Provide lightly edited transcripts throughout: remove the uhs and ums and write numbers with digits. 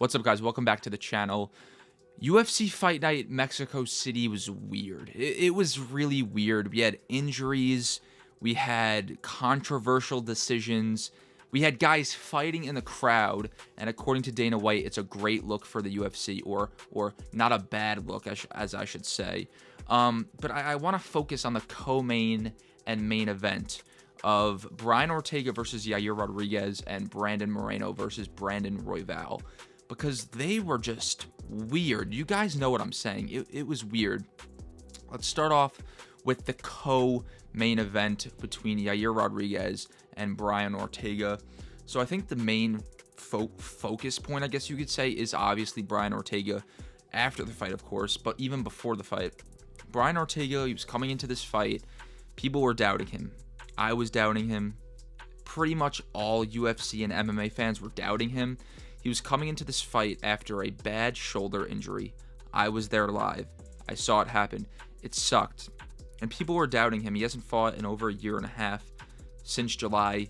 What's up, guys? Welcome back to the channel. UFC Fight Night Mexico City was weird. It was really weird. We had injuries. We had controversial decisions. We had guys fighting in the crowd. And according to Dana White, it's a great look for the UFC, or not a bad look, as I should say. But I want to focus on the co-main and main event of Brian Ortega versus Yair Rodriguez and Brandon Moreno versus Brandon Royval, because they were just weird. You guys know what I'm saying. It was weird. Let's start off with the co-main event between Yair Rodriguez and Brian Ortega. So I think the main focus point, I guess you could say, is obviously Brian Ortega after the fight, of course, but even before the fight. Brian Ortega, he was coming into this fight. People were doubting him. I was doubting him. Pretty much all UFC and MMA fans were doubting him. He was coming into this fight after a bad shoulder injury. I was there live. I saw it happen. It sucked. And people were doubting him. He hasn't fought in over a year and a half, since July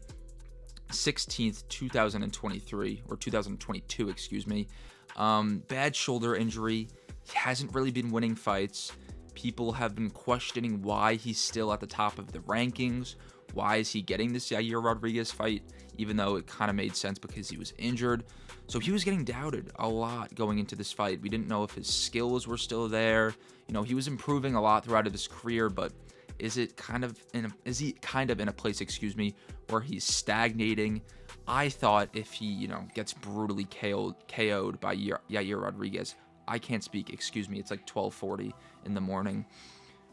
16th, 2023, or 2022, excuse me. Bad shoulder injury. He hasn't really been winning fights. People have been questioning why he's still at the top of the rankings. Why is he getting this Yair Rodriguez fight, even though it kind of made sense because he was injured? So he was getting doubted a lot going into this fight. We didn't know if his skills were still there. You know, he was improving a lot throughout his career, but is he kind of in a place, where he's stagnating? I thought if he, gets brutally KO'd by Yair Rodriguez, I can't speak, it's like 12:40 in the morning.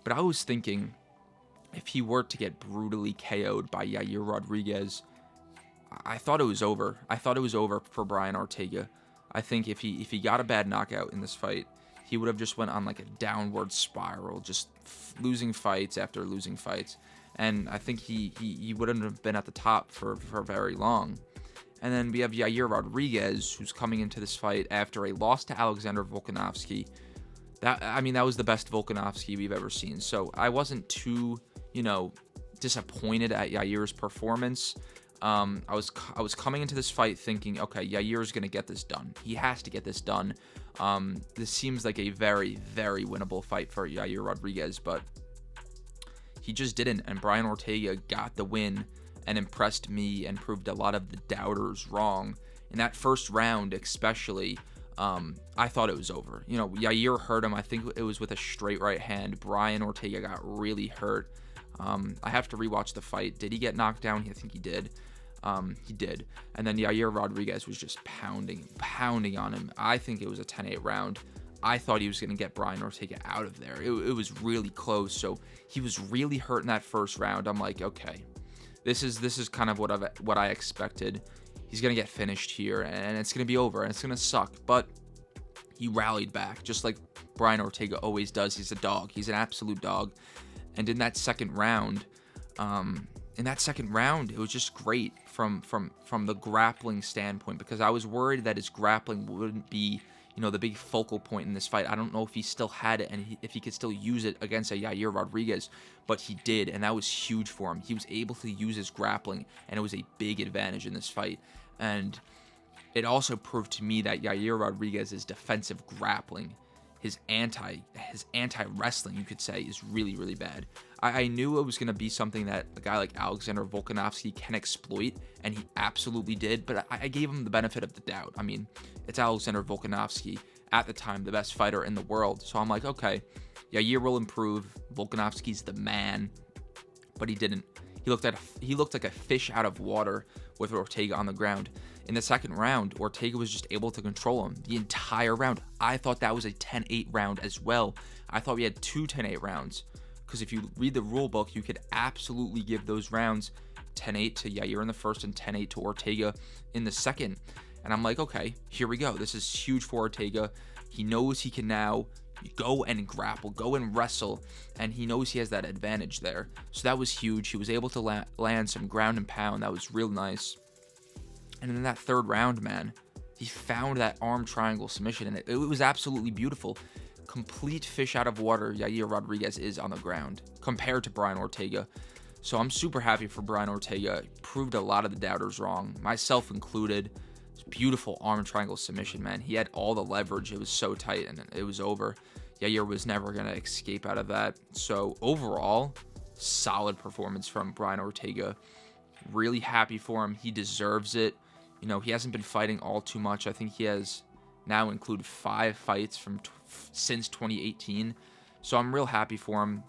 But I was thinking, if he were to get brutally KO'd by Yair Rodriguez, I thought it was over. I thought it was over for Brian Ortega. I think if he got a bad knockout in this fight, he would have just went on like a downward spiral, just losing fights after losing fights. And I think he wouldn't have been at the top for very long. And then we have Yair Rodriguez, who's coming into this fight after a loss to Alexander Volkanovski. That was the best Volkanovski we've ever seen. So I wasn't too, disappointed at Yair's performance. I was coming into this fight thinking, okay, Yair is going to get this done. He has to get this done. This seems like a very, very winnable fight for Yair Rodriguez, but he just didn't. And Brian Ortega got the win and impressed me and proved a lot of the doubters wrong. In that first round, especially, I thought it was over. Yair hurt him. I think it was with a straight right hand. Brian Ortega got really hurt. I have to rewatch the fight. Did he get knocked down? I think he did. He did. And then Yair Rodriguez was just pounding on him. I think it was a 10-8 round. I thought he was going to get Brian Ortega out of there. It was really close. So he was really hurt in that first round. I'm like, okay, this is kind of what I expected. He's going to get finished here, and it's going to be over, and it's going to suck. But he rallied back, just like Brian Ortega always does. He's a dog. He's an absolute dog. And in that second round, it was just great from the grappling standpoint, because I was worried that his grappling wouldn't be, the big focal point in this fight. I don't know if he still had it and if he could still use it against a Yair Rodriguez, but he did, and that was huge for him. He was able to use his grappling, and it was a big advantage in this fight. And it also proved to me that Yair Rodriguez's defensive grappling, his anti-wrestling, you could say, is really, really bad. I knew it was going to be something that a guy like Alexander Volkanovski can exploit, and he absolutely did, but I gave him the benefit of the doubt. I mean, it's Alexander Volkanovski, at the time the best fighter in the world, so I'm like, okay, Yair will improve. Volkanovski's the man, but he didn't. He looked like a fish out of water with Ortega on the ground. In the second round, Ortega was just able to control him the entire round. I thought that was a 10-8 round as well. I thought we had two 10-8 rounds, because if you read the rule book, you could absolutely give those rounds 10-8 to Yair in the first and 10-8 to Ortega in the second. And I'm like, okay, here we go. This is huge for Ortega. He knows he can now go and grapple, go and wrestle, and he knows he has that advantage there. So that was huge. He was able to land some ground and pound. That was real nice. And in that third round, man, he found that arm triangle submission, and it was absolutely beautiful. Complete fish out of water Yair Rodriguez is on the ground compared to Brian Ortega. So I'm super happy for Brian Ortega. Proved a lot of the doubters wrong, myself included. beautiful arm triangle submission, man. He had all the leverage. It was so tight, and it was over. Yair was never going to escape out of that. So overall, solid performance from Brian Ortega. Really happy for him. He deserves it. You know, he hasn't been fighting all too much. I think he has now included 5 fights since 2018. So I'm real happy for him.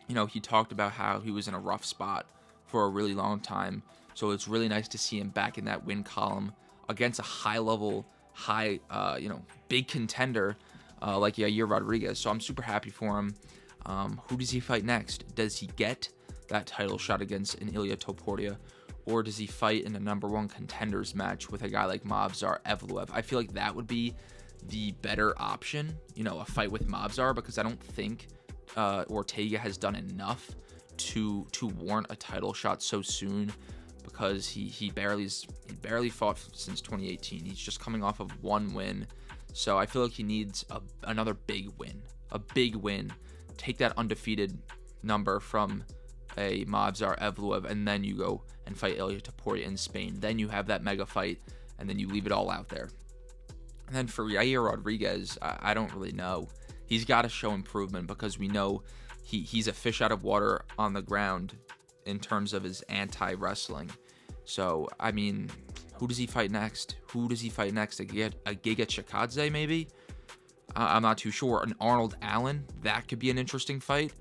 You know, he talked about how he was in a rough spot for a really long time. So it's really nice to see him back in that win column against a high-level, big contender like Yair Rodriguez. So I'm super happy for him. Who does he fight next? Does he get that title shot against an Ilia Topuria? Or does he fight in a #1 contenders match with a guy like Movsar Evloev? I feel like that would be the better option, you know, a fight with Movsar, because I don't think Ortega has done enough to warrant a title shot so soon, because he barely fought since 2018. He's just coming off of 1 win. So I feel like he needs another big win. Take that undefeated number from a Movsar Evloev, and then you go and fight Ilia Topuria in Spain. Then you have that mega fight, and then you leave it all out there. And then for Yair Rodriguez, I don't really know. He's got to show improvement, because we know he's a fish out of water on the ground in terms of his anti-wrestling. So, I mean, who does he fight next? A Giga Chikadze, maybe? I'm not too sure. An Arnold Allen, that could be an interesting fight.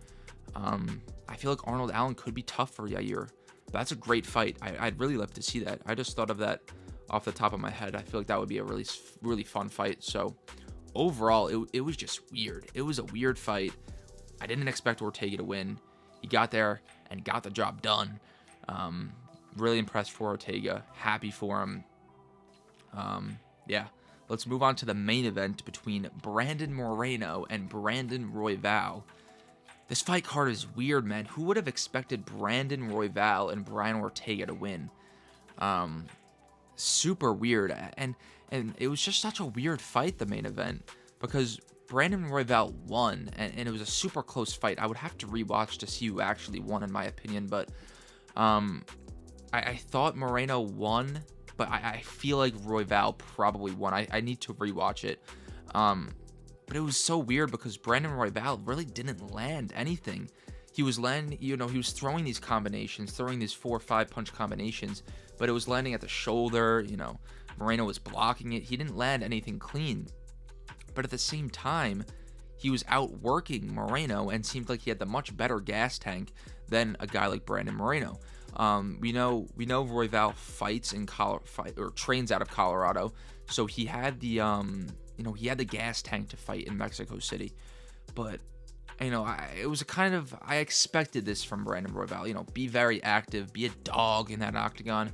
I feel like Arnold Allen could be tough for Yair. That's a great fight. I'd really love to see that. I just thought of that off the top of my head. I feel like that would be a really, really fun fight. So overall, it was just weird. It was a weird fight. I didn't expect Ortega to win. He got there and got the job done. Really impressed for Ortega. Happy for him. Yeah. Let's move on to the main event between Brandon Moreno and Brandon Royval. This fight card is weird, man. Who would have expected Brandon Royval and Brian Ortega to win? Super weird. And it was just such a weird fight, the main event, because Brandon Royval won, and it was a super close fight. I would have to rewatch to see who actually won, in my opinion, but I thought Moreno won, but I feel like Royval probably won. I need to rewatch it. But it was so weird, because Brandon Royval really didn't land anything. He was he was throwing these combinations, throwing these 4 or 5 punch combinations, but it was landing at the shoulder. Moreno was blocking it. He didn't land anything clean. But at the same time, he was outworking Moreno and seemed like he had the much better gas tank than a guy like Brandon Moreno. We know Royval fights or trains out of Colorado, so he had the he had the gas tank to fight in Mexico City. But it was I expected this from Brandon Royval. Be very active, be a dog in that octagon.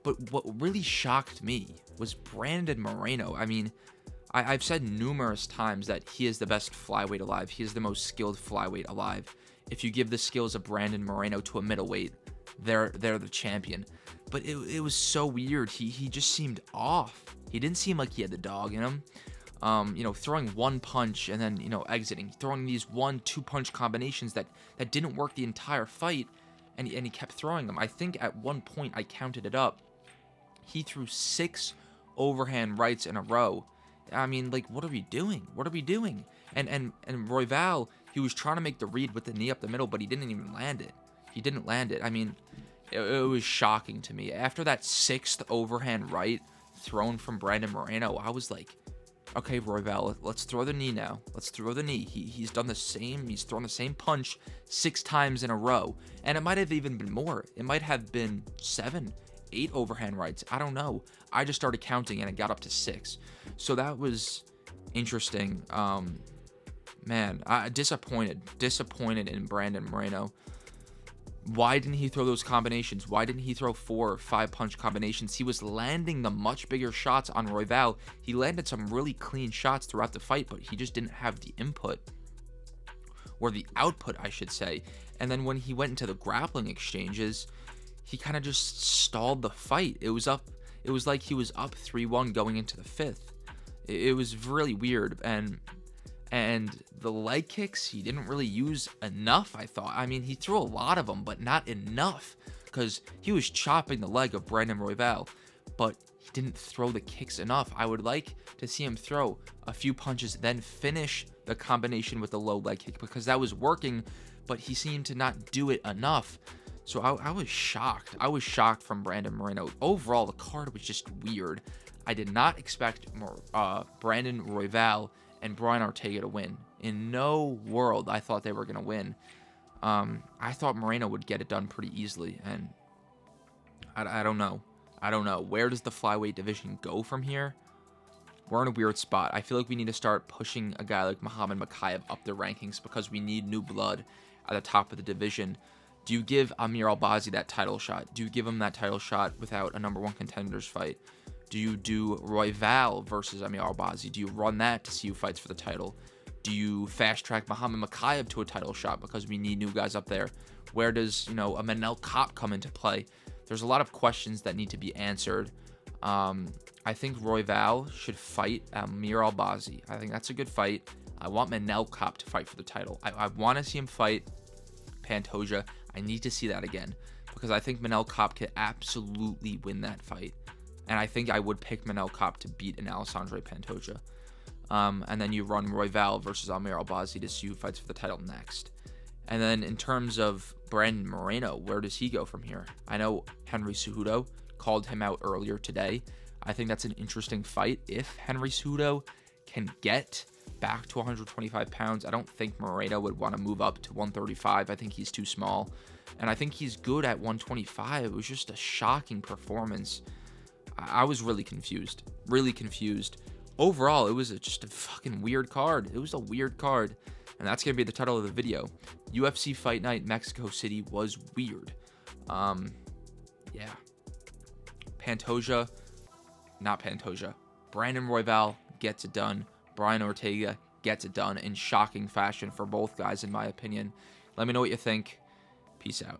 But what really shocked me was Brandon Moreno. I mean, I've said numerous times that he is the best flyweight alive. He is the most skilled flyweight alive. If you give the skills of Brandon Moreno to a middleweight, they're the champion. But it was so weird. He just seemed off. He didn't seem like he had the dog in him. Throwing 1 punch and then, exiting. Throwing these 1-2 punch combinations that didn't work the entire fight, and he kept throwing them. I think at one point, I counted it up, he threw 6 overhand rights in a row. I mean, like, what are we doing? And Royval, he was trying to make the read with the knee up the middle, but he didn't even land it. I mean, it was shocking to me. After that 6th overhand right thrown from Brandon Moreno, I was like, okay, Royval, let's throw the knee now. Let's throw the knee. He's done the same. He's thrown the same punch 6 times in a row. And it might have even been more. It might have been 7, 8 overhand rights. I don't know. I just started counting and it got up to 6. So that was interesting. Man, disappointed in Brandon Moreno. Why didn't he throw those combinations? Why didn't he throw 4 or 5 punch combinations? He was landing the much bigger shots on Royval. He landed some really clean shots throughout the fight, but he just didn't have the input, or the output, I should say. And then when he went into the grappling exchanges, he kind of just stalled the fight. It was like he was up 3-1 going into the 5th. It was really weird. And the leg kicks, he didn't really use enough, I thought. I mean, he threw a lot of them, but not enough, because he was chopping the leg of Brandon Royval, but he didn't throw the kicks enough. I would like to see him throw a few punches, then finish the combination with the low leg kick, because that was working, but he seemed to not do it enough. So I was shocked. I was shocked from Brandon Moreno. Overall, the card was just weird. I did not expect Brandon Royval and Brian Ortega to win. In no world I thought they were going to win. I thought Moreno would get it done pretty easily, and I don't know. I don't know. Where does the flyweight division go from here? We're in a weird spot. I feel like we need to start pushing a guy like Muhammad Mokaev up the rankings, because we need new blood at the top of the division. Do you give Amir Albazi that title shot? Do you give him that title shot without a number one contenders fight? Do you do Royval versus Amir Albazi? Do you run that to see who fights for the title? Do you fast track Muhammad Mokaev to a title shot because we need new guys up there? Where does, a Manel Kape come into play? There's a lot of questions that need to be answered. I think Royval should fight Amir Albazi. I think that's a good fight. I want Manel Kape to fight for the title. I want to see him fight Pantoja. I need to see that again, because I think Manel Kape could absolutely win that fight. And I think I would pick Manel Kape to beat an Alessandro Pantoja. And then you run Royval versus Amir Albazi to see who fights for the title next. And then in terms of Brandon Moreno, where does he go from here? I know Henry Cejudo called him out earlier today. I think that's an interesting fight. If Henry Cejudo can get back to 125 pounds, I don't think Moreno would want to move up to 135. I think he's too small. And I think he's good at 125. It was just a shocking performance. I was really confused. Really confused. Overall, it was just a fucking weird card. It was a weird card. And that's going to be the title of the video. UFC Fight Night Mexico City was weird. Yeah. Brandon Royval gets it done. Brian Ortega gets it done in shocking fashion for both guys, in my opinion. Let me know what you think. Peace out.